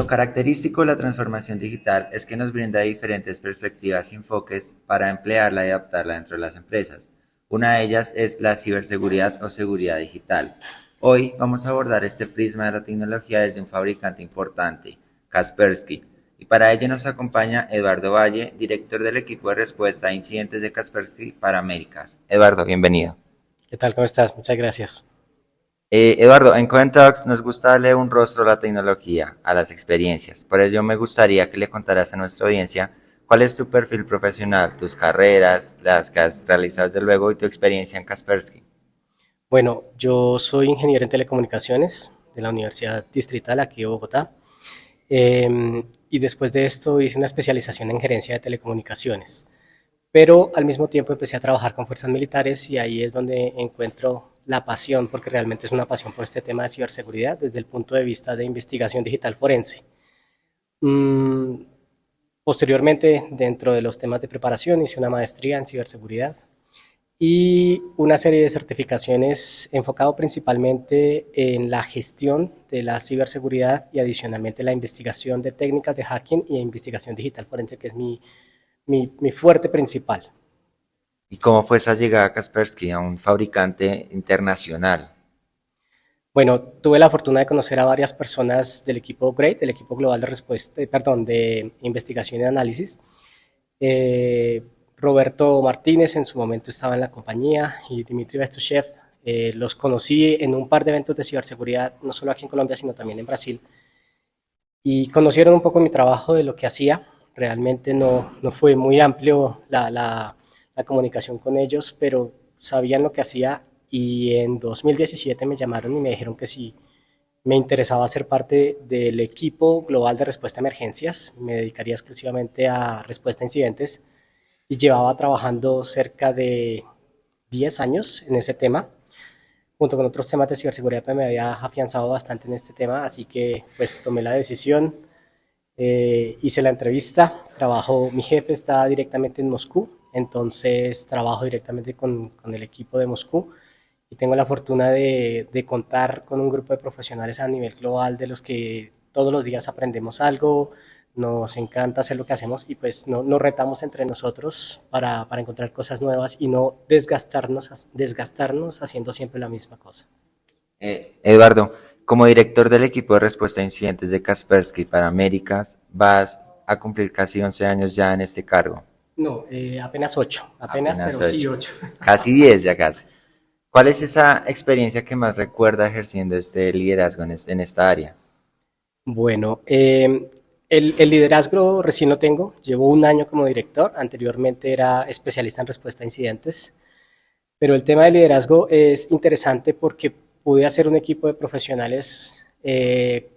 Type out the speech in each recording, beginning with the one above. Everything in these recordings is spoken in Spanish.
Lo característico de la transformación digital es que nos brinda diferentes perspectivas y enfoques para emplearla y adaptarla dentro de las empresas. Una de ellas es la ciberseguridad o seguridad digital. Hoy vamos a abordar este prisma de la tecnología desde un fabricante importante, Kaspersky, y para ello nos acompaña Eduardo Valle, director del equipo de respuesta a incidentes de Kaspersky para Américas. Eduardo, bienvenido. ¿Qué tal? ¿Cómo estás? Muchas gracias. Eduardo, en Coventalks nos gusta darle un rostro a la tecnología, a las experiencias. Por ello me gustaría que le contaras a nuestra audiencia cuál es tu perfil profesional, tus carreras, las que has realizado desde luego y tu experiencia en Kaspersky. Bueno, yo soy ingeniero en telecomunicaciones de la Universidad Distrital aquí de Bogotá. Y después de esto hice una especialización en gerencia de telecomunicaciones. Pero al mismo tiempo empecé a trabajar con fuerzas militares y ahí es donde encuentro la pasión, porque realmente es una pasión por este tema de ciberseguridad desde el punto de vista de investigación digital forense. Mm, Posteriormente, dentro de los temas de preparación, hice una maestría en ciberseguridad y una serie de certificaciones enfocado principalmente en la gestión de la ciberseguridad y adicionalmente la investigación de técnicas de hacking y investigación digital forense, que es mi fuerte principal. ¿Y cómo fue esa llegada a Kaspersky, a un fabricante internacional? Bueno, tuve la fortuna de conocer a varias personas del equipo GREAT, del equipo global de respuesta, perdón, de investigación y análisis. Eh, Roberto Martínez en su momento estaba en la compañía y Dmitry Bestushev. Los conocí en un par de eventos de ciberseguridad, no solo aquí en Colombia, sino también en Brasil. Y conocieron un poco mi trabajo de lo que hacía. Realmente no fue muy amplio la comunicación con ellos, pero sabían lo que hacía y en 2017 me llamaron y me dijeron que si me interesaba ser parte del equipo global de respuesta a emergencias. Me dedicaría exclusivamente a respuesta a incidentes y llevaba trabajando cerca de 10 años en ese tema. Junto con otros temas de ciberseguridad pues me había afianzado bastante en este tema, así que pues tomé la decisión, hice la entrevista, mi jefe está directamente en Moscú, entonces trabajo directamente con el equipo de Moscú y tengo la fortuna de contar con un grupo de profesionales a nivel global de los que todos los días aprendemos algo, nos encanta hacer lo que hacemos y pues nos retamos entre nosotros para encontrar cosas nuevas y no desgastarnos haciendo siempre la misma cosa. Eduardo, como director del equipo de respuesta a incidentes de Kaspersky para Américas, vas a cumplir casi 11 años ya en este cargo. No, apenas 8, apenas, Apenas pero sí 8. 8. Casi 10 ya casi. ¿Cuál es esa experiencia que más recuerda ejerciendo este liderazgo en esta área? Bueno, el liderazgo recién lo tengo, llevo un año como director, anteriormente era especialista en respuesta a incidentes, pero el tema del liderazgo es interesante porque pude hacer un equipo de profesionales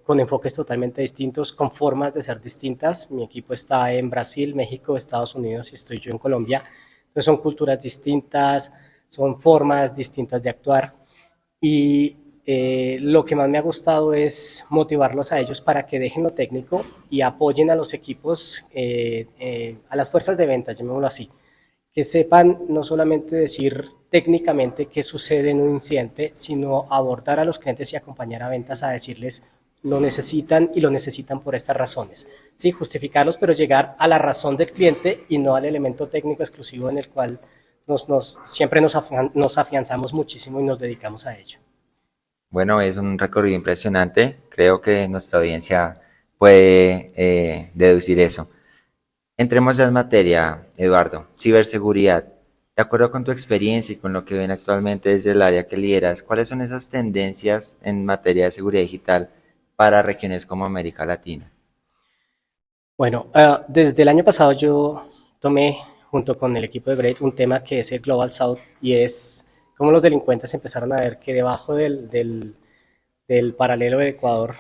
con enfoques totalmente distintos, con formas de ser distintas. Mi equipo está en Brasil, México, Estados Unidos y estoy yo en Colombia. Entonces son culturas distintas, son formas distintas de actuar y lo que más me ha gustado es motivarlos a ellos para que dejen lo técnico y apoyen a los equipos, a las fuerzas de venta, llamémoslo así, que sepan no solamente decir técnicamente qué sucede en un incidente, sino abordar a los clientes y acompañar a ventas a decirles lo necesitan y lo necesitan por estas razones. Sí, justificarlos, pero llegar a la razón del cliente y no al elemento técnico exclusivo en el cual siempre nos afianzamos muchísimo y nos dedicamos a ello. Bueno, es un recorrido impresionante. Creo que nuestra audiencia puede deducir eso. Entremos ya en materia, Eduardo. Ciberseguridad. De acuerdo con tu experiencia y con lo que ven actualmente desde el área que lideras, ¿cuáles son esas tendencias en materia de seguridad digital para regiones como América Latina? Bueno, desde el año pasado yo tomé junto con el equipo de Great un tema que es el Global South y es cómo los delincuentes empezaron a ver que debajo del paralelo de Ecuador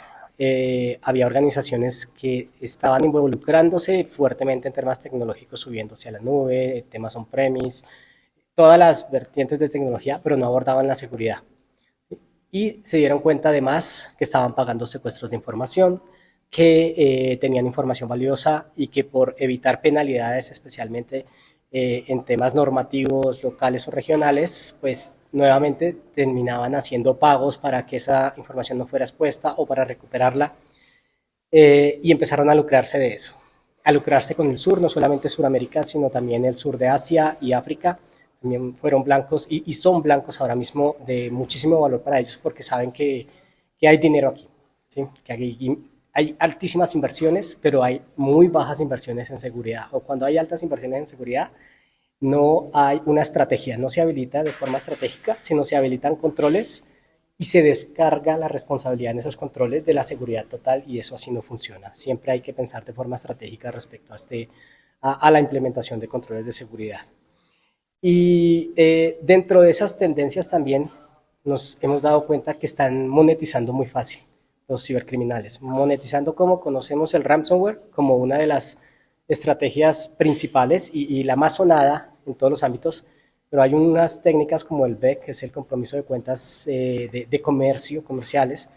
había organizaciones que estaban involucrándose fuertemente en temas tecnológicos, subiéndose a la nube, temas on-premise, todas las vertientes de tecnología, pero no abordaban la seguridad. Y se dieron cuenta además que estaban pagando secuestros de información, que tenían información valiosa y que por evitar penalidades, especialmente en temas normativos locales o regionales, pues nuevamente terminaban haciendo pagos para que esa información no fuera expuesta o para recuperarla. y empezaron a lucrarse de eso, a lucrarse con el sur, no solamente Suramérica, sino también el sur de Asia y África. También fueron blancos y son blancos ahora mismo de muchísimo valor para ellos porque saben que hay dinero aquí, ¿sí? Que hay altísimas inversiones, pero hay muy bajas inversiones en seguridad. O cuando hay altas inversiones en seguridad, no hay una estrategia, no se habilita de forma estratégica, sino se habilitan controles y se descarga la responsabilidad en esos controles de la seguridad total y eso así no funciona. Siempre hay que pensar de forma estratégica respecto a la implementación de controles de seguridad. Y dentro de esas tendencias también nos hemos dado cuenta que están monetizando muy fácil los cibercriminales. Monetizando como conocemos el ransomware como una de las estrategias principales y la más sonada en todos los ámbitos, pero hay unas técnicas como el BEC, que es el compromiso de cuentas de comercio, comerciales,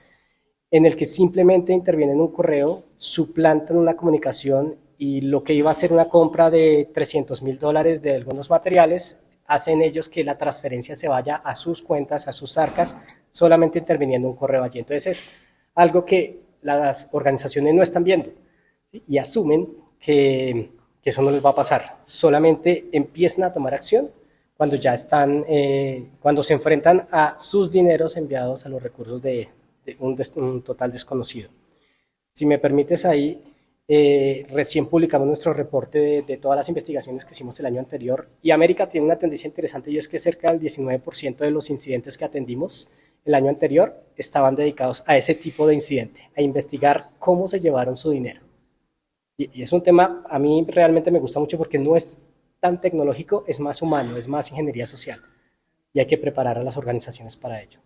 en el que simplemente intervienen en un correo, suplantan una comunicación y lo que iba a ser una compra de $300,000 de algunos materiales, hacen ellos que la transferencia se vaya a sus cuentas, a sus arcas, solamente interviniendo un correo allí. Entonces es algo que las organizaciones no están viendo, ¿sí? Y asumen que eso no les va a pasar. Solamente empiezan a tomar acción cuando ya están, cuando se enfrentan a sus dineros enviados a los recursos de un total desconocido. Si me permites ahí, recién publicamos nuestro reporte de todas las investigaciones que hicimos el año anterior y América tiene una tendencia interesante y es que cerca del 19% de los incidentes que atendimos el año anterior estaban dedicados a ese tipo de incidente, a investigar cómo se llevaron su dinero. Y es un tema, a mí realmente me gusta mucho porque no es tan tecnológico, es más humano, es más ingeniería social y hay que preparar a las organizaciones para ello.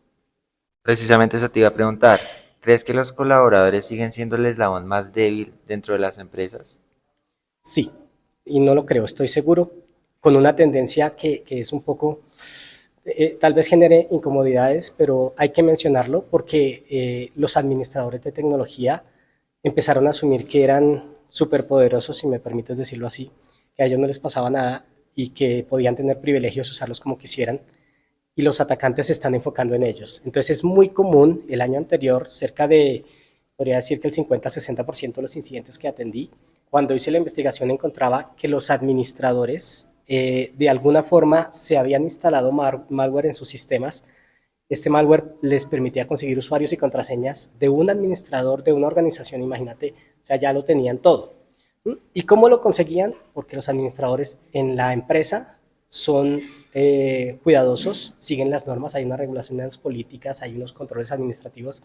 Precisamente eso te iba a preguntar. ¿Crees que los colaboradores siguen siendo el eslabón más débil dentro de las empresas? Sí, y no lo creo, estoy seguro, con una tendencia que es un poco, tal vez genere incomodidades, pero hay que mencionarlo porque los administradores de tecnología empezaron a asumir que eran superpoderosos, si me permites decirlo así, que a ellos no les pasaba nada y que podían tener privilegios, usarlos como quisieran, y los atacantes se están enfocando en ellos. Entonces es muy común, el año anterior, cerca de, podría decir que el 50-60% de los incidentes que atendí, cuando hice la investigación encontraba que los administradores de alguna forma se habían instalado malware en sus sistemas. Este malware les permitía conseguir usuarios y contraseñas de un administrador de una organización, imagínate, o sea, ya lo tenían todo. ¿Y cómo lo conseguían? Porque los administradores en la empresa son cuidadosos, siguen las normas, hay unas regulaciones políticas, hay unos controles administrativos,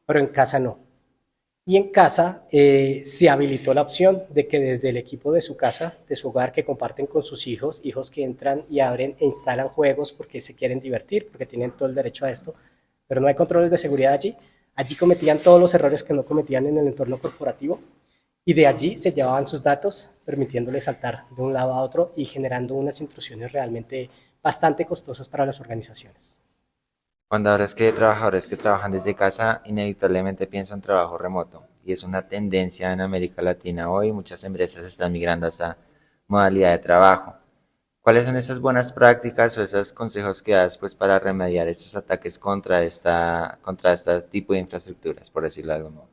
pero en casa no. Y en casa se habilitó la opción de que desde el equipo de su casa, de su hogar, que comparten con sus hijos, hijos que entran y abren e instalan juegos porque se quieren divertir, porque tienen todo el derecho a esto, pero no hay controles de seguridad allí. Allí cometían todos los errores que no cometían en el entorno corporativo y de allí se llevaban sus datos, permitiéndoles saltar de un lado a otro y generando unas intrusiones realmente bastante costosas para las organizaciones. Cuando hablas que de trabajadores que trabajan desde casa, inevitablemente pienso en trabajo remoto. Y es una tendencia en América Latina hoy. Muchas empresas están migrando a esa modalidad de trabajo. ¿Cuáles son esas buenas prácticas o esos consejos que das pues para remediar estos ataques contra este tipo de infraestructuras, por decirlo de algún modo?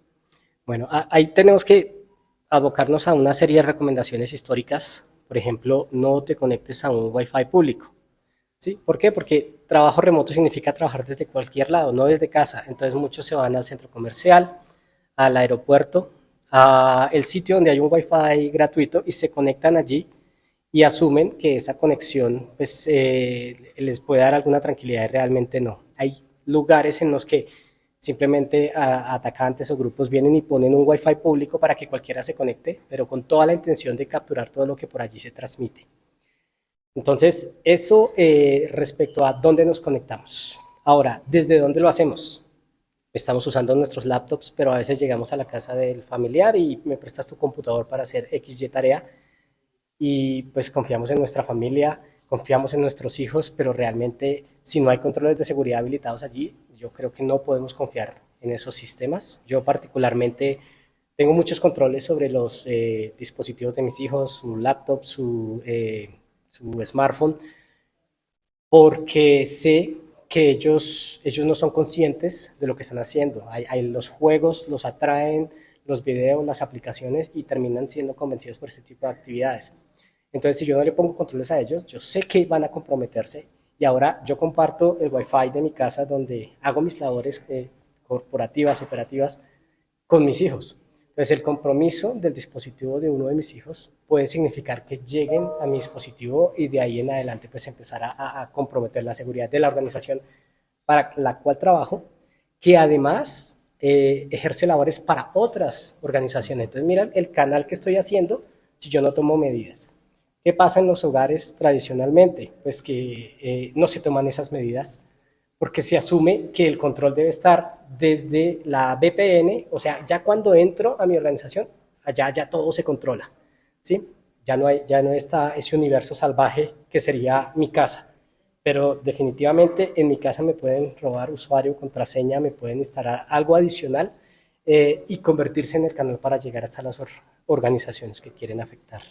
Bueno, ahí tenemos que abocarnos a una serie de recomendaciones históricas. Por ejemplo, no te conectes a un Wi-Fi público. ¿Sí? ¿Por qué? Porque trabajo remoto significa trabajar desde cualquier lado, no desde casa. Entonces muchos se van al centro comercial, al aeropuerto, a el sitio donde hay un Wi-Fi gratuito y se conectan allí y asumen que esa conexión pues, les puede dar alguna tranquilidad y realmente no. Hay lugares en los que simplemente atacantes o grupos vienen y ponen un Wi-Fi público para que cualquiera se conecte, pero con toda la intención de capturar todo lo que por allí se transmite. Entonces, eso respecto a dónde nos conectamos. Ahora, ¿desde dónde lo hacemos? Estamos usando nuestros laptops, pero a veces llegamos a la casa del familiar y me prestas tu computador para hacer XY tarea y pues confiamos en nuestra familia, confiamos en nuestros hijos, pero realmente si no hay controles de seguridad habilitados allí, yo creo que no podemos confiar en esos sistemas. Yo particularmente tengo muchos controles sobre los dispositivos de mis hijos, su laptop, su smartphone, porque sé que ellos no son conscientes de lo que están haciendo. Los juegos los atraen, los videos, las aplicaciones y terminan siendo convencidos por este tipo de actividades. Entonces, si yo no le pongo controles a ellos, yo sé que van a comprometerse y ahora yo comparto el Wi-Fi de mi casa donde hago mis labores corporativas, operativas, con mis hijos. Entonces, el compromiso del dispositivo de uno de mis hijos puede significar que lleguen a mi dispositivo y de ahí en adelante pues empezar a comprometer la seguridad de la organización para la cual trabajo, que además ejerce labores para otras organizaciones. Entonces, mira el canal que estoy haciendo si yo no tomo medidas. ¿Qué pasa en los hogares tradicionalmente? Pues que no se toman esas medidas porque se asume que el control debe estar desde la VPN, o sea, ya cuando entro a mi organización, allá ya todo se controla, ¿sí? Ya no está ese universo salvaje que sería mi casa, pero definitivamente en mi casa me pueden robar usuario, contraseña, me pueden instalar algo adicional y convertirse en el canal para llegar hasta las organizaciones que quieren afectar.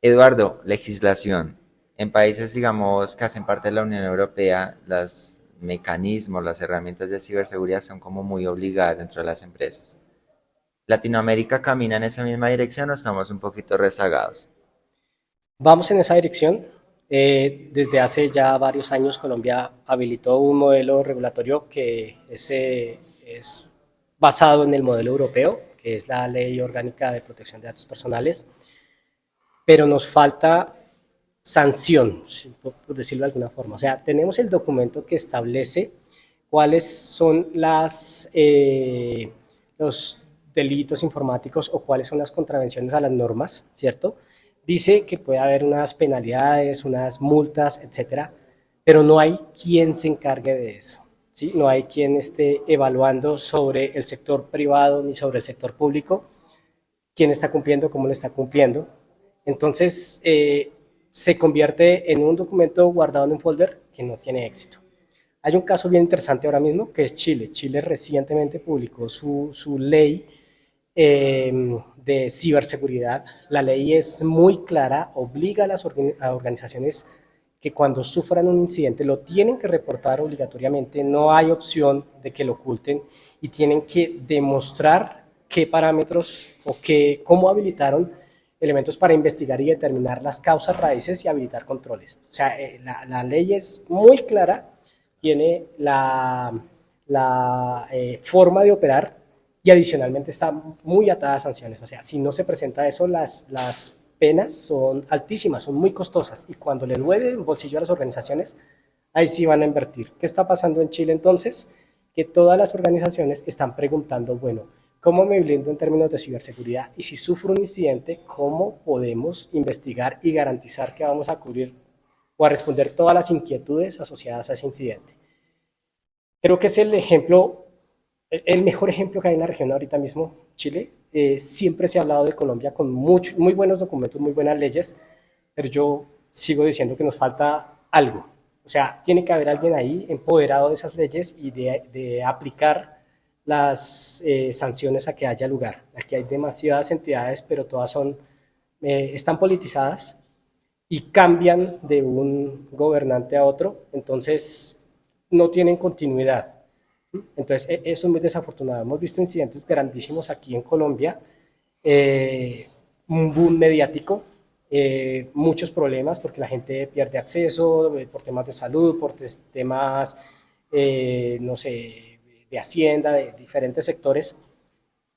Eduardo, legislación. En países, digamos, que hacen parte de la Unión Europea, los mecanismos, las herramientas de ciberseguridad son como muy obligadas dentro de las empresas. ¿Latinoamérica camina en esa misma dirección o estamos un poquito rezagados? Vamos en esa dirección. Desde hace ya varios años Colombia habilitó un modelo regulatorio que es basado en el modelo europeo, que es la Ley Orgánica de Protección de Datos Personales, pero nos falta sanción, por decirlo de alguna forma. O sea, tenemos el documento que establece cuáles son los delitos informáticos o cuáles son las contravenciones a las normas, ¿cierto? Dice que puede haber unas penalidades, unas multas, etcétera, pero no hay quien se encargue de eso, ¿sí? No hay quien esté evaluando sobre el sector privado ni sobre el sector público, quién está cumpliendo, cómo lo está cumpliendo. Entonces, se convierte en un documento guardado en un folder que no tiene éxito. Hay un caso bien interesante ahora mismo que es Chile. Chile recientemente publicó su ley de ciberseguridad. La ley es muy clara, obliga a las organizaciones que cuando sufran un incidente lo tienen que reportar obligatoriamente, no hay opción de que lo oculten y tienen que demostrar qué parámetros o cómo habilitaron elementos para investigar y determinar las causas raíces y habilitar controles. O sea, la ley es muy clara, tiene la forma de operar y adicionalmente está muy atada a sanciones. O sea, si no se presenta eso, las penas son altísimas, son muy costosas y cuando le duele el bolsillo a las organizaciones, ahí sí van a invertir. ¿Qué está pasando en Chile entonces? Que todas las organizaciones están preguntando, bueno, ¿cómo me blindo en términos de ciberseguridad? Y si sufro un incidente, ¿cómo podemos investigar y garantizar que vamos a cubrir o a responder todas las inquietudes asociadas a ese incidente? Creo que es el ejemplo, el mejor ejemplo que hay en la región ahorita mismo, Chile. Siempre se ha hablado de Colombia con muy buenos documentos, muy buenas leyes, pero yo sigo diciendo que nos falta algo. O sea, tiene que haber alguien ahí empoderado de esas leyes y de aplicar las sanciones a que haya lugar. Aquí hay demasiadas entidades, pero todas están politizadas y cambian de un gobernante a otro, entonces no tienen continuidad. Entonces, eso es muy desafortunado. Hemos visto incidentes grandísimos aquí en Colombia, un boom mediático, muchos problemas porque la gente pierde acceso por temas de salud, por temas, no sé, de hacienda, de diferentes sectores,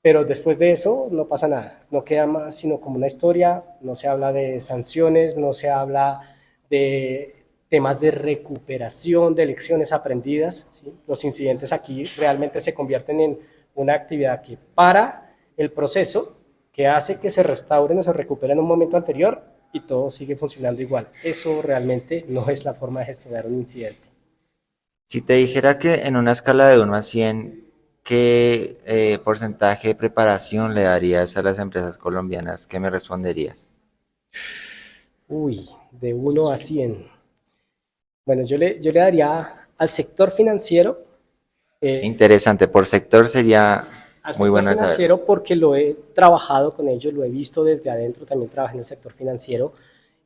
pero después de eso no pasa nada, no queda más sino como una historia, no se habla de sanciones, no se habla de temas de recuperación de lecciones aprendidas, ¿sí? Los incidentes aquí realmente se convierten en una actividad que para el proceso, que hace que se restauren o se recuperen en un momento anterior y todo sigue funcionando igual. Eso realmente no es la forma de gestionar un incidente. Si te dijera que en una escala de 1 a 100, ¿qué porcentaje de preparación le darías a las empresas colombianas? ¿Qué me responderías? Uy, de 1 a 100. Bueno, yo le daría al sector financiero, eh, Interesante, por sector sería al muy sector bueno de saber. financiero porque lo he trabajado con ellos, lo he visto desde adentro, también trabajé en el sector financiero,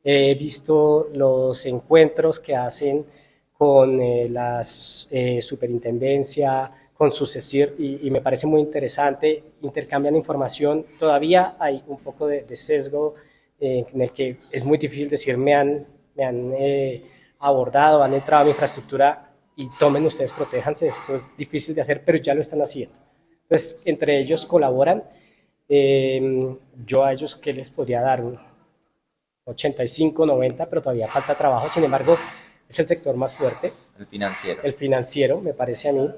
he visto los encuentros que hacen con la superintendencia, con su CECIR y me parece muy interesante, intercambian información, todavía hay un poco de sesgo en el que es muy difícil decir me han abordado, han entrado a mi infraestructura y tomen ustedes, protéjanse, esto es difícil de hacer, pero ya lo están haciendo. Entonces, entre ellos colaboran, yo a ellos, ¿qué les podría dar? Un 85, 90, pero todavía falta trabajo, sin embargo, es el sector más fuerte. El financiero, me parece a mí.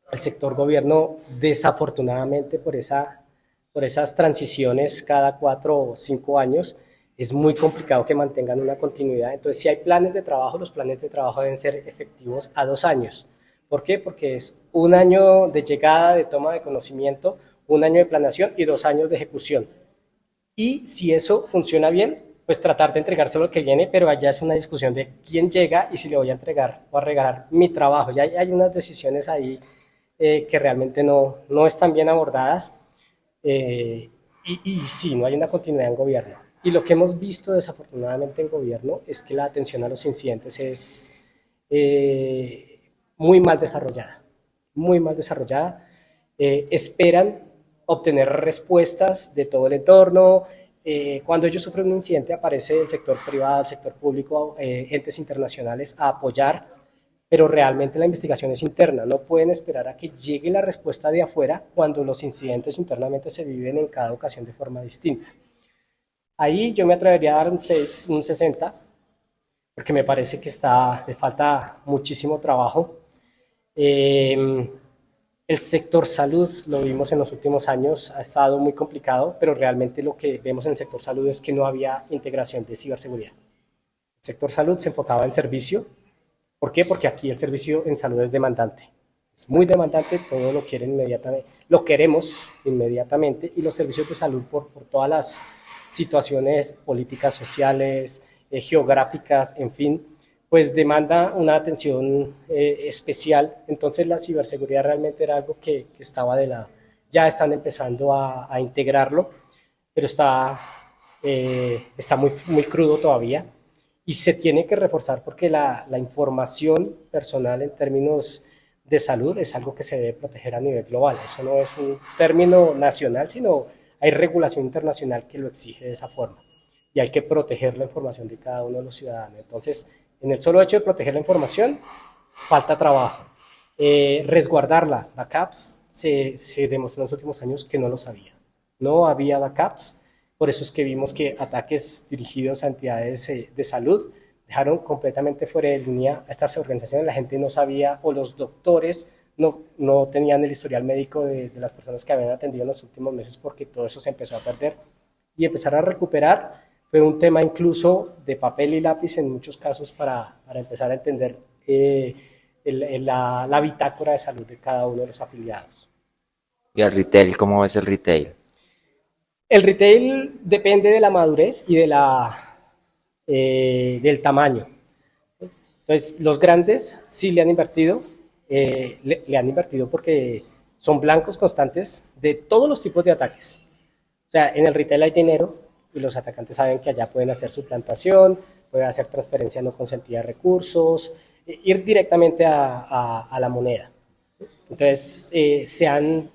El sector gobierno, desafortunadamente, por esas transiciones cada 4 o 5 años, es muy complicado que mantengan una continuidad. Entonces, si hay planes de trabajo, los planes de trabajo deben ser efectivos a 2 años. ¿Por qué? Porque es 1 año de llegada, de toma de conocimiento, 1 año de planeación y 2 años de ejecución. Y si eso funciona bien, pues tratar de entregárselo al que viene, pero allá es una discusión de quién llega y si le voy a entregar o a regalar mi trabajo. Ya hay unas decisiones ahí que realmente no están bien abordadas y sí, no hay una continuidad en gobierno. Y lo que hemos visto desafortunadamente en gobierno es que la atención a los incidentes es muy mal desarrollada, muy mal desarrollada. Esperan obtener respuestas de todo el entorno. Cuando ellos sufren un incidente aparece el sector privado, el sector público, entes internacionales a apoyar, pero realmente la investigación es interna. No pueden esperar a que llegue la respuesta de afuera cuando los incidentes internamente se viven en cada ocasión de forma distinta. Ahí yo me atrevería a dar un 6, un 60, porque me parece que le falta muchísimo trabajo. El sector salud, lo vimos en los últimos años, ha estado muy complicado, pero realmente lo que vemos en el sector salud es que no había integración de ciberseguridad. El sector salud se enfocaba en servicio. ¿Por qué? Porque aquí el servicio en salud es demandante. Es muy demandante, todo lo quieren inmediatamente, lo queremos inmediatamente, y los servicios de salud por todas las situaciones políticas, sociales, geográficas, en fin, pues demanda una atención especial. Entonces la ciberseguridad realmente era algo que estaba de lado. Ya están empezando a integrarlo, pero está muy, muy crudo todavía y se tiene que reforzar porque la información personal en términos de salud es algo que se debe proteger a nivel global. Eso no es un término nacional, sino hay regulación internacional que lo exige de esa forma y hay que proteger la información de cada uno de los ciudadanos. Entonces, en el solo hecho de proteger la información, falta trabajo. Resguardarla, backups, se demostró en los últimos años que no los había. No había backups, por eso es que vimos que ataques dirigidos a entidades de salud dejaron completamente fuera de línea a estas organizaciones. La gente no sabía, o los doctores no tenían el historial médico de las personas que habían atendido en los últimos meses, porque todo eso se empezó a perder. Y empezar a recuperar fue un tema incluso de papel y lápiz en muchos casos para empezar a entender la bitácora de salud de cada uno de los afiliados. ¿Y el retail? ¿Cómo ves el retail? El retail depende de la madurez y del tamaño. Entonces, los grandes sí le han invertido, le han invertido porque son blancos constantes de todos los tipos de ataques. O sea, en el retail hay dinero y los atacantes saben que allá pueden hacer suplantación, pueden hacer transferencia no consentida de recursos, ir directamente a la moneda. Entonces, se han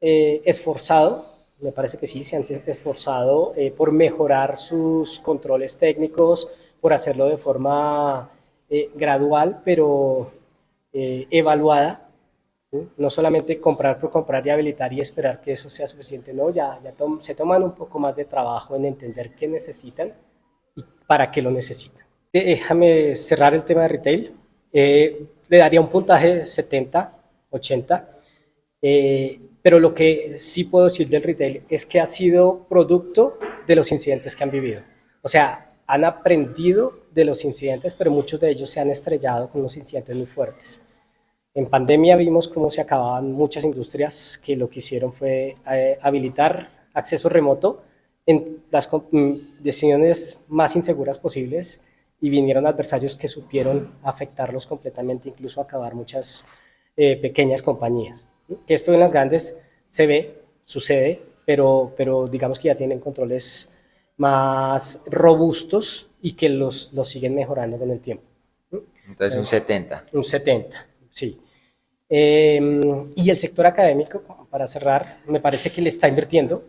esforzado, me parece que sí, se han esforzado por mejorar sus controles técnicos, por hacerlo de forma gradual, pero evaluada. ¿Sí? No solamente comprar por comprar y habilitar y esperar que eso sea suficiente, no, se toman un poco más de trabajo en entender qué necesitan y para qué lo necesitan. Déjame cerrar el tema de retail. Le daría un puntaje 70, 80, pero lo que sí puedo decir del retail es que ha sido producto de los incidentes que han vivido. O sea, han aprendido de los incidentes, pero muchos de ellos se han estrellado con unos incidentes muy fuertes. En pandemia vimos cómo se acababan muchas industrias que lo que hicieron fue habilitar acceso remoto en las decisiones más inseguras posibles y vinieron adversarios que supieron afectarlos completamente, incluso acabar muchas pequeñas compañías. Que esto en las grandes se ve, sucede, pero digamos que ya tienen controles más robustos y que los siguen mejorando con el tiempo. Entonces un 70. Un 70, sí. Y el sector académico, para cerrar, me parece que le está invirtiendo.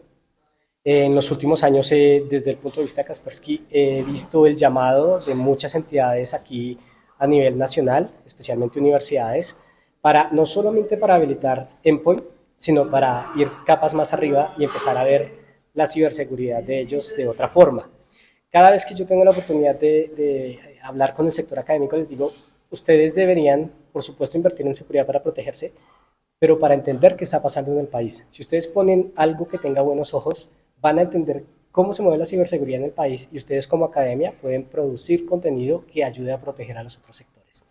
En los últimos años, desde el punto de vista de Kaspersky, he visto el llamado de muchas entidades aquí a nivel nacional, especialmente universidades, para no solamente para habilitar endpoint, sino para ir capas más arriba y empezar a ver la ciberseguridad de ellos de otra forma. Cada vez que yo tengo la oportunidad de hablar con el sector académico, les digo, ustedes deberían, por supuesto, invertir en seguridad para protegerse, pero para entender qué está pasando en el país. Si ustedes ponen algo que tenga buenos ojos, van a entender cómo se mueve la ciberseguridad en el país y ustedes como academia pueden producir contenido que ayude a proteger a los otros sectores.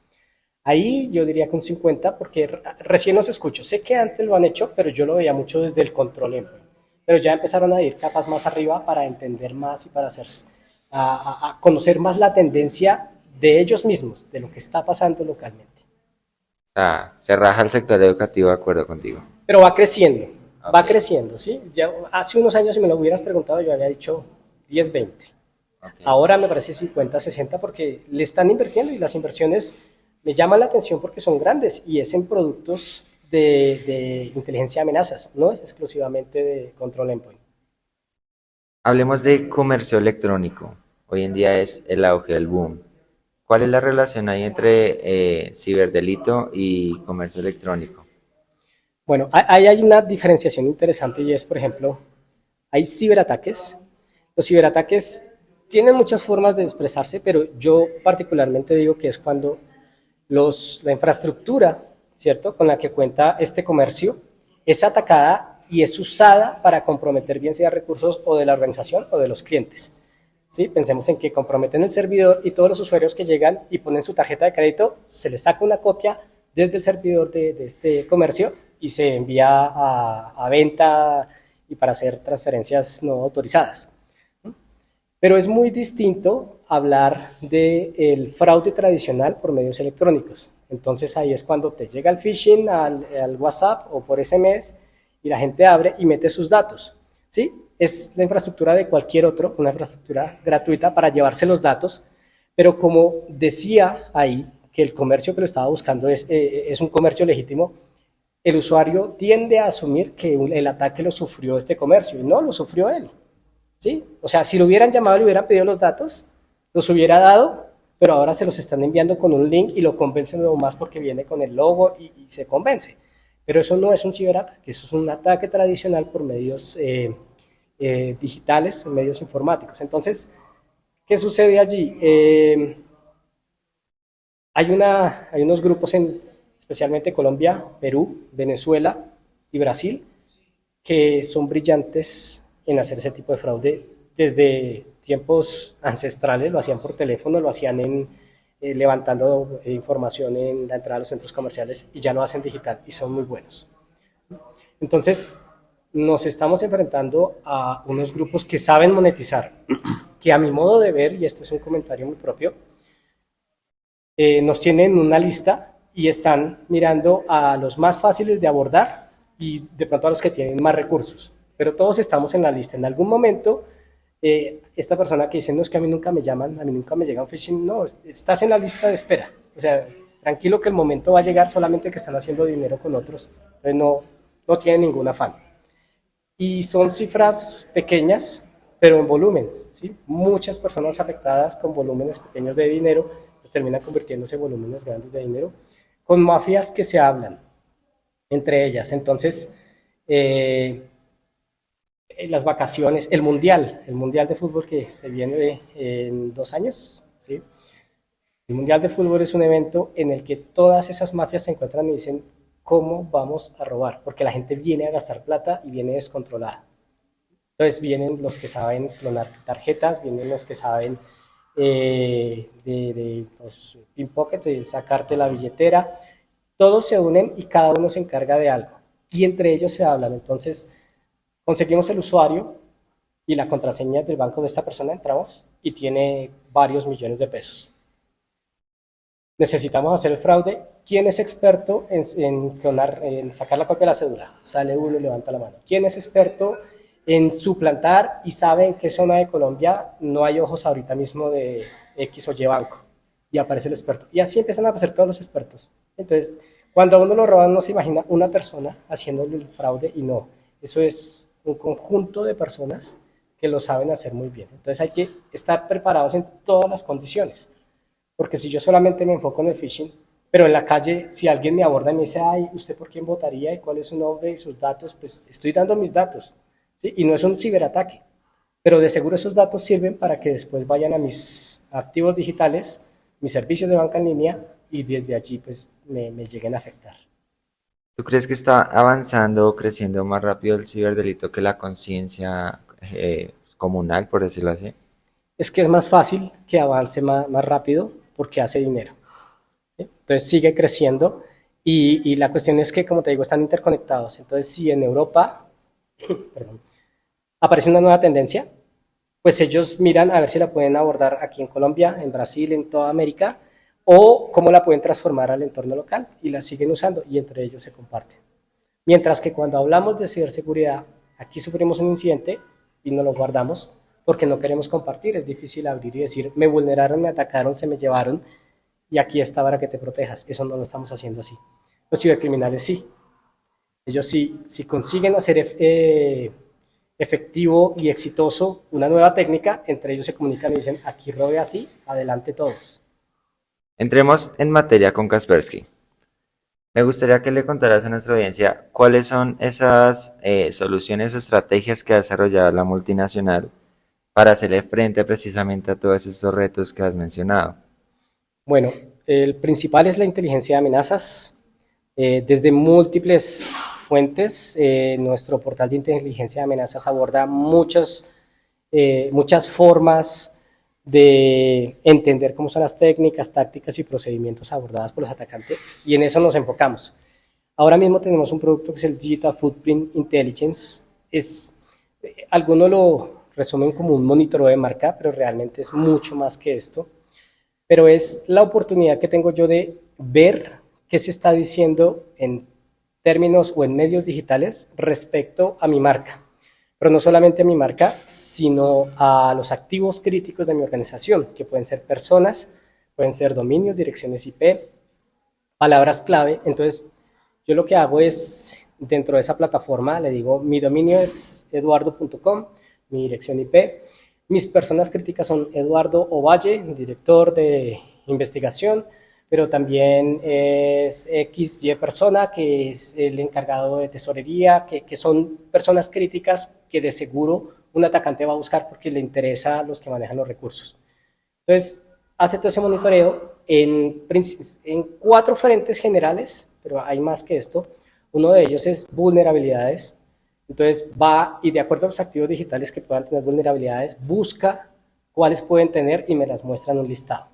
Ahí yo diría que un 50, porque recién los escucho. Sé que antes lo han hecho, pero yo lo veía mucho desde el control endpoint. Pero ya empezaron a ir capas más arriba para entender más y para a conocer más la tendencia de ellos mismos, de lo que está pasando localmente. Ah, se raja el sector educativo, de acuerdo contigo. Pero va Ok, creciendo, ¿sí? Ya hace unos años, si me lo hubieras preguntado, yo había dicho 10, 20. ok. Ahora me parece 50, 60 porque le están invirtiendo y las inversiones me llaman la atención porque son grandes y es en productos de inteligencia de amenazas, no es exclusivamente de control endpoint. Hablemos de comercio electrónico. Hoy en día es el auge, el boom. ¿Cuál es la relación ahí entre ciberdelito y comercio electrónico? Bueno, ahí hay una diferenciación interesante y es, por ejemplo, hay ciberataques. Los ciberataques tienen muchas formas de expresarse, pero yo particularmente digo que es cuando la infraestructura, ¿cierto?, con la que cuenta este comercio es atacada y es usada para comprometer bien sea recursos o de la organización o de los clientes. ¿Sí? Pensemos en que comprometen el servidor y todos los usuarios que llegan y ponen su tarjeta de crédito, se les saca una copia desde el servidor de este comercio y se envía a venta y para hacer transferencias no autorizadas. Pero es muy distinto hablar del fraude tradicional por medios electrónicos. Entonces ahí es cuando te llega el phishing al WhatsApp o por SMS y la gente abre y mete sus datos. ¿Sí? Es la infraestructura de cualquier otro, una infraestructura gratuita para llevarse los datos, pero como decía ahí, que el comercio que lo estaba buscando es un comercio legítimo, el usuario tiende a asumir que el ataque lo sufrió este comercio y no lo sufrió él. ¿Sí? O sea, si lo hubieran llamado y le hubieran pedido los datos, los hubiera dado, pero ahora se los están enviando con un link y lo convencen nuevo más porque viene con el logo y se convence. Pero eso no es un ciberataque, eso es un ataque tradicional por medios digitales, medios informáticos. Entonces, ¿qué sucede allí? Hay unos grupos especialmente Colombia, Perú, Venezuela y Brasil que son brillantes en hacer ese tipo de fraude desde tiempos ancestrales, lo hacían por teléfono, lo hacían levantando información en la entrada de los centros comerciales y ya lo hacen digital y son muy buenos. Entonces, nos estamos enfrentando a unos grupos que saben monetizar, que a mi modo de ver, y este es un comentario muy propio, nos tienen una lista y están mirando a los más fáciles de abordar y de pronto a los que tienen más recursos. Pero todos estamos en la lista. En algún momento, esta persona que dice, no, es que a mí nunca me llaman, a mí nunca me llega un phishing, no, estás en la lista de espera. O sea, tranquilo que el momento va a llegar, solamente que están haciendo dinero con otros. Entonces no tienen ningún afán. Y son cifras pequeñas, pero en volumen. ¿Sí? Muchas personas afectadas con volúmenes pequeños de dinero pues terminan convirtiéndose en volúmenes grandes de dinero, con mafias que se hablan entre ellas. Entonces, las vacaciones, el mundial de fútbol que se viene en 2 años, ¿sí? El mundial de fútbol es un evento en el que todas esas mafias se encuentran y dicen, ¿cómo vamos a robar? Porque la gente viene a gastar plata y viene descontrolada. Entonces vienen los que saben clonar tarjetas, vienen los que saben de los pickpockets, de sacarte la billetera. Todos se unen y cada uno se encarga de algo. Y entre ellos se hablan. Entonces conseguimos el usuario y la contraseña del banco de esta persona, entramos y tiene varios millones de pesos. Necesitamos hacer el fraude. ¿Quién es experto en clonar, en sacar la copia de la cédula? Sale uno y levanta la mano. ¿Quién es experto en suplantar y sabe en qué zona de Colombia no hay ojos ahorita mismo de X o Y banco? Y aparece el experto. Y así empiezan a aparecer todos los expertos. Entonces, Cuando a uno lo roban, no se imagina una persona haciéndole el fraude y no. Eso es un conjunto de personas que lo saben hacer muy bien. Entonces hay que estar preparados en todas las condiciones. Porque si yo solamente me enfoco en el phishing, pero en la calle, si alguien me aborda y me dice, ay, ¿usted por quién votaría y cuál es su nombre y sus datos? Pues estoy dando mis datos, ¿sí? Y no es un ciberataque, pero de seguro esos datos sirven para que después vayan a mis activos digitales, mis servicios de banca en línea y desde allí pues me lleguen a afectar. ¿Tú crees que está avanzando o creciendo más rápido el ciberdelito que la conciencia comunal, por decirlo así? Es que es más fácil que avance más rápido porque hace dinero. ¿Sí? Entonces sigue creciendo y la cuestión es que, como te digo, están interconectados. Entonces, si en Europa perdón, aparece una nueva tendencia, pues ellos miran a ver si la pueden abordar aquí en Colombia, en Brasil, en toda América, o cómo la pueden transformar al entorno local y la siguen usando y entre ellos se comparten. Mientras que cuando hablamos de ciberseguridad, aquí sufrimos un incidente y nos lo guardamos porque no queremos compartir. Es difícil abrir y decir, me vulneraron, me atacaron, se me llevaron y aquí está para que te protejas. Eso no lo estamos haciendo así. Los cibercriminales sí. Ellos sí, si consiguen hacer efectivo y exitoso una nueva técnica, entre ellos se comunican y dicen, aquí robé así, adelante todos. Entremos en materia con Kaspersky. Me gustaría que le contaras a nuestra audiencia cuáles son esas soluciones o estrategias que ha desarrollado la multinacional para hacerle frente precisamente a todos esos retos que has mencionado. Bueno, el principal es la inteligencia de amenazas. Desde múltiples fuentes, nuestro portal de inteligencia de amenazas aborda muchas formas de entender cómo son las técnicas, tácticas y procedimientos abordadas por los atacantes y en eso nos enfocamos. Ahora mismo tenemos un producto que es el Digital Footprint Intelligence. Algunos lo resumen como un monitoreo de marca, pero realmente es mucho más que esto. Pero es la oportunidad que tengo yo de ver qué se está diciendo en términos o en medios digitales respecto a mi marca. Pero no solamente a mi marca, sino a los activos críticos de mi organización, que pueden ser personas, pueden ser dominios, direcciones IP, palabras clave. Entonces, yo lo que hago es, dentro de esa plataforma, le digo, mi dominio es eduardo.com, mi dirección IP, mis personas críticas son Eduardo Ovalle, director de investigación, pero también es XY persona, que es el encargado de tesorería, que son personas críticas que de seguro un atacante va a buscar porque le interesa a los que manejan los recursos. Entonces, hace todo ese monitoreo en 4 frentes generales, pero hay más que esto. Uno de ellos es vulnerabilidades. Entonces va y de acuerdo a los activos digitales que puedan tener vulnerabilidades, busca cuáles pueden tener y me las muestra en un listado.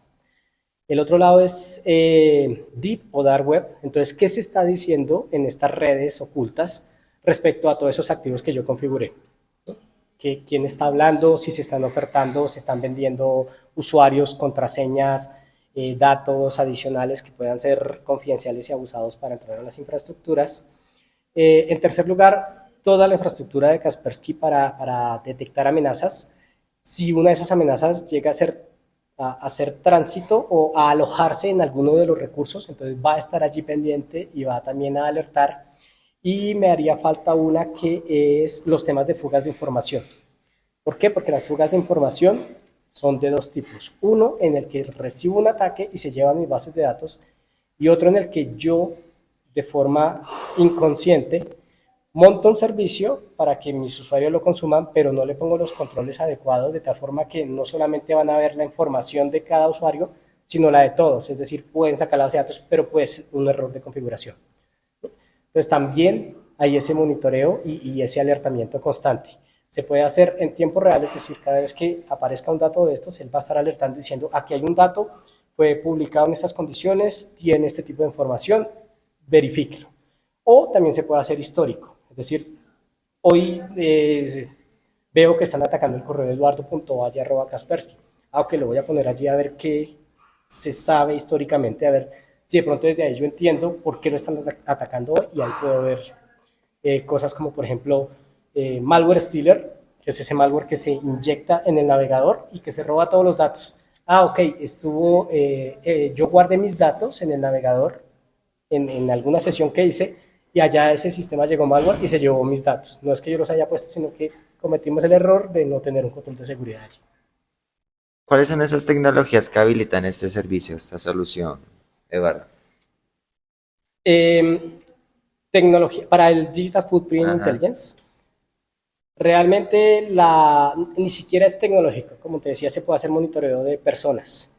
El otro lado es Deep o Dark Web. Entonces, ¿qué se está diciendo en estas redes ocultas respecto a todos esos activos que yo configuré? ¿Quién está hablando? Si se están ofertando, se están vendiendo usuarios, contraseñas, datos adicionales que puedan ser confidenciales y abusados para entrar a las infraestructuras. En tercer lugar, toda la infraestructura de Kaspersky para detectar amenazas. Si una de esas amenazas llega a hacer tránsito o a alojarse en alguno de los recursos, entonces va a estar allí pendiente y va también a alertar. Y me haría falta una que es los temas de fugas de información. ¿Por qué? Porque las fugas de información son de 2 tipos. Uno en el que recibo un ataque y se llevan mis bases de datos y otro en el que yo, de forma inconsciente, monto un servicio para que mis usuarios lo consuman, pero no le pongo los controles adecuados de tal forma que no solamente van a ver la información de cada usuario, sino la de todos. Es decir, pueden sacar la base de datos, pero puede ser un error de configuración. Entonces también hay ese monitoreo y ese alertamiento constante. Se puede hacer en tiempo real, es decir, cada vez que aparezca un dato de estos, él va a estar alertando diciendo, aquí hay un dato, fue publicado en estas condiciones, tiene este tipo de información, verifíquelo. O también se puede hacer histórico, es decir, hoy veo que están atacando el correo de eduardo.valle@kaspersky. Aunque lo voy a poner allí a ver qué se sabe históricamente, a ver si de pronto desde ahí yo entiendo por qué lo están atacando hoy y ahí puedo ver cosas como, por ejemplo, malware stealer, que es ese malware que se inyecta en el navegador y que se roba todos los datos. Ah, ok, yo guardé mis datos en el navegador en alguna sesión que hice y allá ese sistema llegó malware y se llevó mis datos. No es que yo los haya puesto, sino que cometimos el error de no tener un control de seguridad allí. ¿Cuáles son esas tecnologías que habilitan este servicio, esta solución, Eduardo? Eh, Tecnología para el Digital Footprint Ajá. Intelligence. Realmente ni siquiera es tecnológico, como te decía, se puede hacer monitoreo de personas.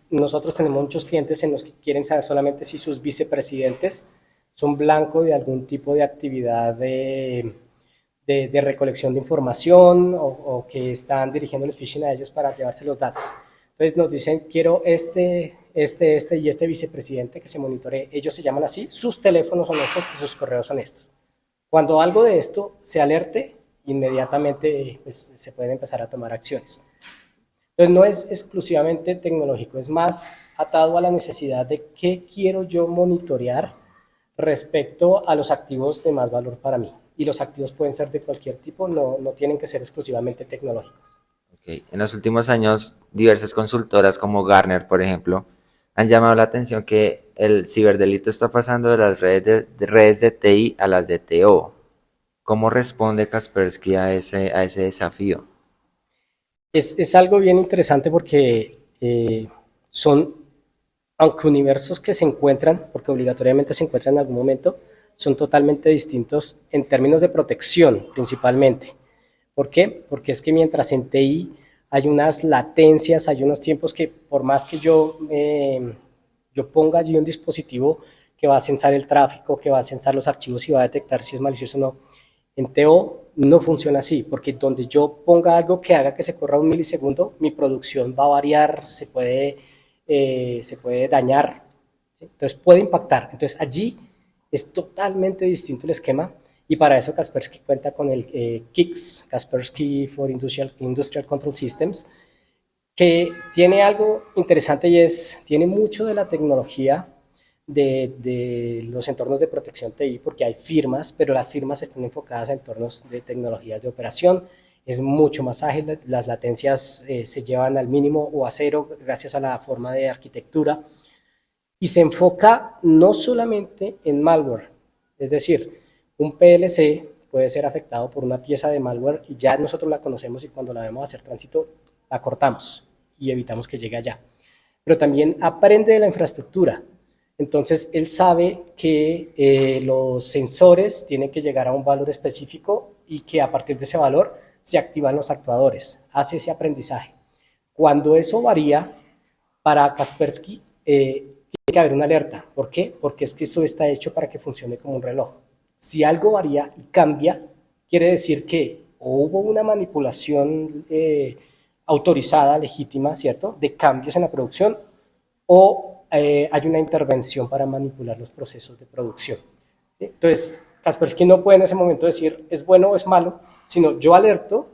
Nosotros tenemos muchos clientes en los que quieren saber solamente si sus vicepresidentes son blanco de algún tipo de actividad de recolección de información o que están dirigiéndoles phishing a ellos para llevarse los datos. Entonces nos dicen, quiero y este vicepresidente que se monitoree. Ellos se llaman así, sus teléfonos son estos y sus correos son estos. Cuando algo de esto se alerte, inmediatamente pues, se pueden empezar a tomar acciones. Entonces no es exclusivamente tecnológico, es más atado a la necesidad de qué quiero yo monitorear respecto a los activos de más valor para mí. Y los activos pueden ser de cualquier tipo, no tienen que ser exclusivamente tecnológicos. Ok. En los últimos años, diversas consultoras como Gartner, por ejemplo, han llamado la atención que el ciberdelito está pasando de las redes de TI a las de TO. ¿Cómo responde Kaspersky a ese desafío? Es algo bien interesante porque son, aunque universos que se encuentran, porque obligatoriamente se encuentran en algún momento, son totalmente distintos en términos de protección principalmente. ¿Por qué? Porque es que mientras en TI hay unas latencias, hay unos tiempos que por más que yo ponga allí un dispositivo que va a censar el tráfico, que va a censar los archivos y va a detectar si es malicioso o no, en TO no funciona así, porque donde yo ponga algo que haga que se corra un milisegundo, mi producción va a variar, se puede dañar, ¿sí? Entonces puede impactar. Entonces allí es totalmente distinto el esquema y para eso Kaspersky cuenta con el KICS, Kaspersky for Industrial Control Systems, que tiene algo interesante y tiene mucho de la tecnología de los entornos de protección TI, porque hay firmas, pero las firmas están enfocadas a entornos de tecnologías de operación, es mucho más ágil, las latencias se llevan al mínimo o a cero gracias a la forma de arquitectura, y se enfoca no solamente en malware, es decir, un PLC puede ser afectado por una pieza de malware y ya nosotros la conocemos y cuando la vemos hacer tránsito la cortamos y evitamos que llegue allá. Pero también aprende de la infraestructura. Entonces él sabe que los sensores tienen que llegar a un valor específico y que a partir de ese valor se activan los actuadores. Hace ese aprendizaje. Cuando eso varía, para Kaspersky tiene que haber una alerta. ¿Por qué? Porque es que eso está hecho para que funcione como un reloj. Si algo varía y cambia, quiere decir que o hubo una manipulación autorizada, legítima, ¿cierto?, de cambios en la producción, o hay una intervención para manipular los procesos de producción. ¿Sí? Entonces, Kaspersky no puede en ese momento decir es bueno o es malo, sino yo alerto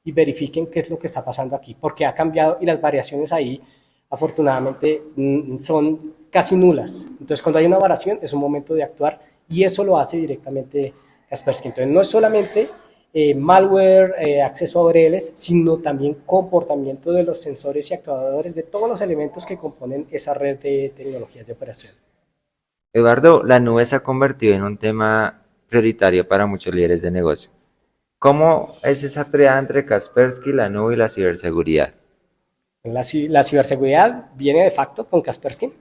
y verifiquen qué es lo que está pasando aquí, porque ha cambiado y las variaciones ahí afortunadamente son casi nulas. Entonces, cuando hay una variación es un momento de actuar y eso lo hace directamente Kaspersky. Entonces, no es solamente malware, acceso a URLs, sino también comportamiento de los sensores y actuadores de todos los elementos que componen esa red de tecnologías de operación. Eduardo, la nube se ha convertido en un tema prioritario para muchos líderes de negocio. ¿Cómo es esa triada entre Kaspersky, la nube y la ciberseguridad? La ciberseguridad viene de facto con Kaspersky,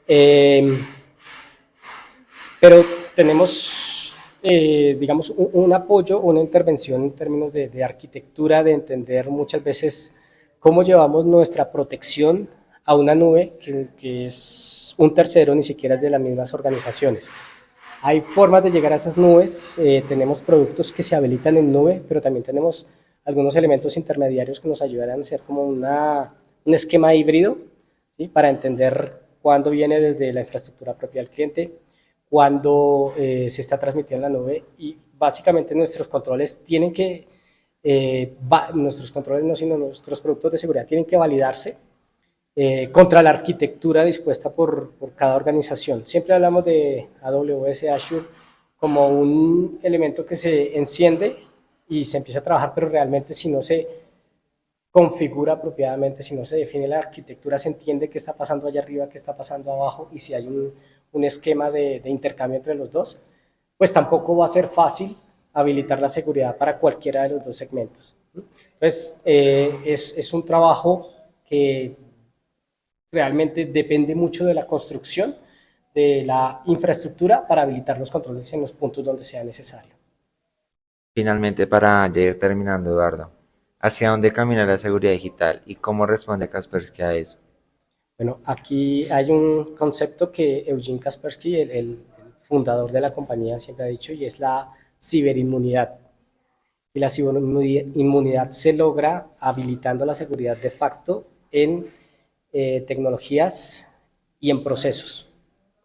eh, pero tenemos, digamos, un apoyo, una intervención en términos de arquitectura, de entender muchas veces cómo llevamos nuestra protección a una nube que es un tercero, ni siquiera es de las mismas organizaciones. Hay formas de llegar a esas nubes, tenemos productos que se habilitan en nube, pero también tenemos algunos elementos intermediarios que nos ayudan a hacer como un esquema híbrido, ¿sí?, para entender cuándo viene desde la infraestructura propia del cliente, cuándo se está transmitiendo en la nube y básicamente nuestros controles tienen que, nuestros controles no, sino nuestros productos de seguridad tienen que validarse contra la arquitectura dispuesta por cada organización. Siempre hablamos de AWS Azure como un elemento que se enciende y se empieza a trabajar, pero realmente si no se configura apropiadamente, si no se define la arquitectura, se entiende qué está pasando allá arriba, qué está pasando abajo y si hay un esquema de intercambio entre los dos, pues tampoco va a ser fácil habilitar la seguridad para cualquiera de los dos segmentos. Entonces, es un trabajo que realmente depende mucho de la construcción de la infraestructura para habilitar los controles en los puntos donde sea necesario. Finalmente, para ya ir terminando, Eduardo, ¿hacia dónde camina la seguridad digital y cómo responde Kaspersky a eso? Bueno, aquí hay un concepto que Eugene Kaspersky, el fundador de la compañía, siempre ha dicho, y es la ciberinmunidad. Y la ciberinmunidad se logra habilitando la seguridad de facto en tecnologías y en procesos.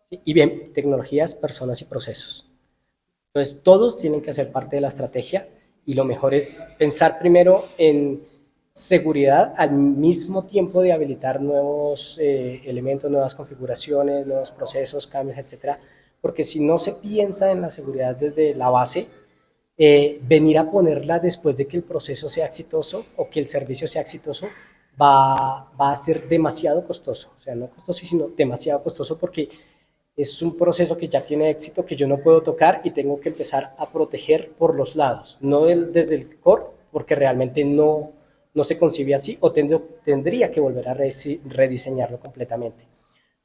¿Sí? Y bien, tecnologías, personas y procesos. Entonces, todos tienen que hacer parte de la estrategia y lo mejor es pensar primero en seguridad al mismo tiempo de habilitar nuevos elementos, nuevas configuraciones, nuevos procesos, cambios, etcétera, porque si no se piensa en la seguridad desde la base, venir a ponerla después de que el proceso sea exitoso o que el servicio sea exitoso va a ser demasiado costoso, o sea, no costoso, sino demasiado costoso porque es un proceso que ya tiene éxito, que yo no puedo tocar y tengo que empezar a proteger por los lados, no desde el core, porque realmente no se concibe así o tendría que volver a rediseñarlo completamente.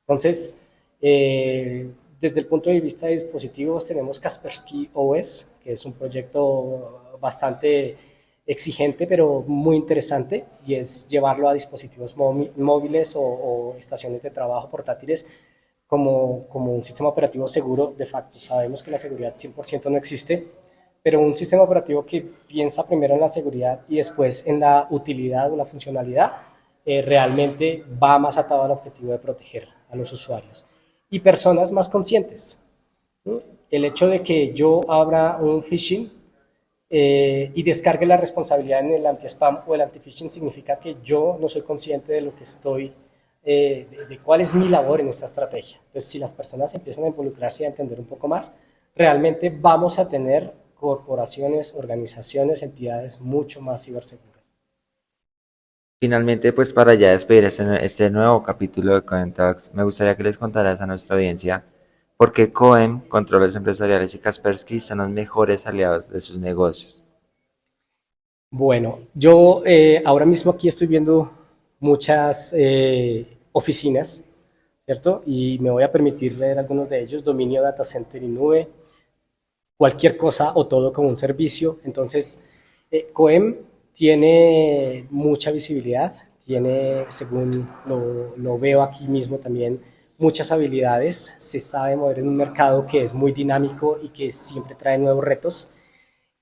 Entonces, desde el punto de vista de dispositivos tenemos Kaspersky OS, que es un proyecto bastante exigente pero muy interesante y es llevarlo a dispositivos móviles o estaciones de trabajo portátiles como un sistema operativo seguro de facto. Sabemos que la seguridad 100% no existe, pero un sistema operativo que piensa primero en la seguridad y después en la utilidad o la funcionalidad, realmente va más atado al objetivo de proteger a los usuarios. Y personas más conscientes. ¿No? El hecho de que yo abra un phishing y descargue la responsabilidad en el anti-spam o el anti-phishing significa que yo no soy consciente de lo que estoy, de cuál es mi labor en esta estrategia. Entonces, si las personas empiezan a involucrarse y a entender un poco más, realmente vamos a tener corporaciones, organizaciones, entidades mucho más ciberseguras. Finalmente, pues para ya despedir este nuevo capítulo de Cohen Talks, me gustaría que les contaras a nuestra audiencia por qué Cohen, Controles Empresariales y Kaspersky son los mejores aliados de sus negocios. Bueno, yo ahora mismo aquí estoy viendo muchas oficinas, ¿cierto? Y me voy a permitir leer algunos de ellos: dominio, data center y nube, cualquier cosa o todo como un servicio. Entonces, Cohem tiene mucha visibilidad, tiene, según lo veo aquí mismo también, muchas habilidades, se sabe mover en un mercado que es muy dinámico y que siempre trae nuevos retos.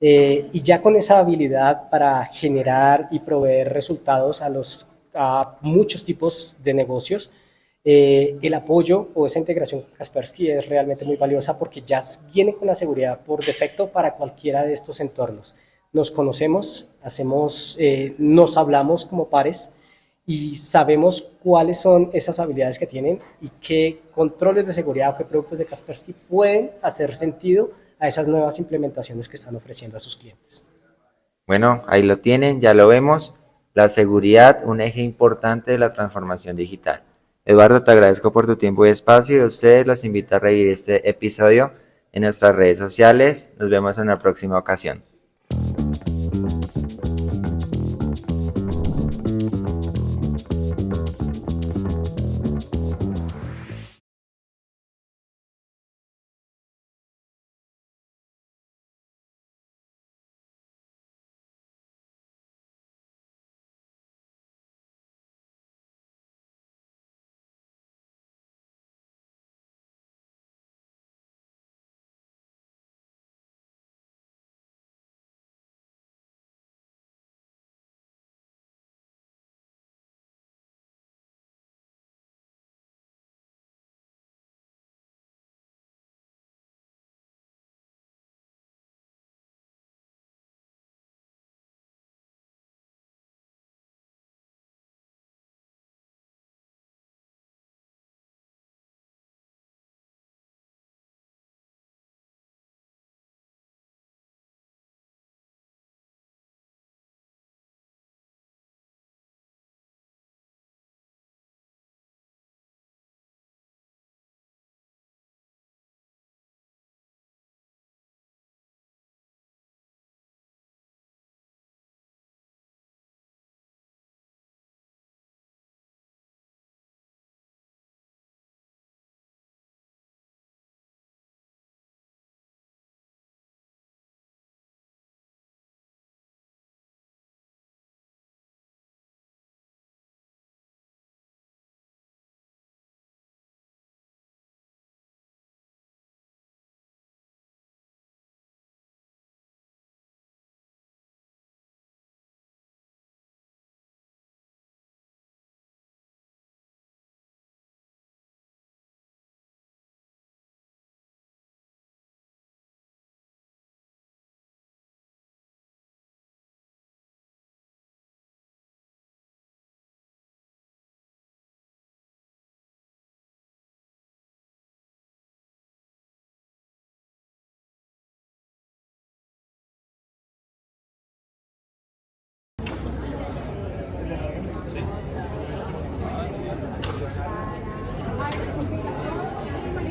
Y ya con esa habilidad para generar y proveer resultados a muchos tipos de negocios, el apoyo o esa integración con Kaspersky es realmente muy valiosa porque ya viene con la seguridad por defecto para cualquiera de estos entornos. Nos conocemos, nos hablamos como pares y sabemos cuáles son esas habilidades que tienen y qué controles de seguridad o qué productos de Kaspersky pueden hacer sentido a esas nuevas implementaciones que están ofreciendo a sus clientes. Bueno, ahí lo tienen, ya lo vemos. La seguridad, un eje importante de la transformación digital. Eduardo, te agradezco por tu tiempo y espacio y a ustedes los invito a reír este episodio en nuestras redes sociales. Nos vemos en una próxima ocasión.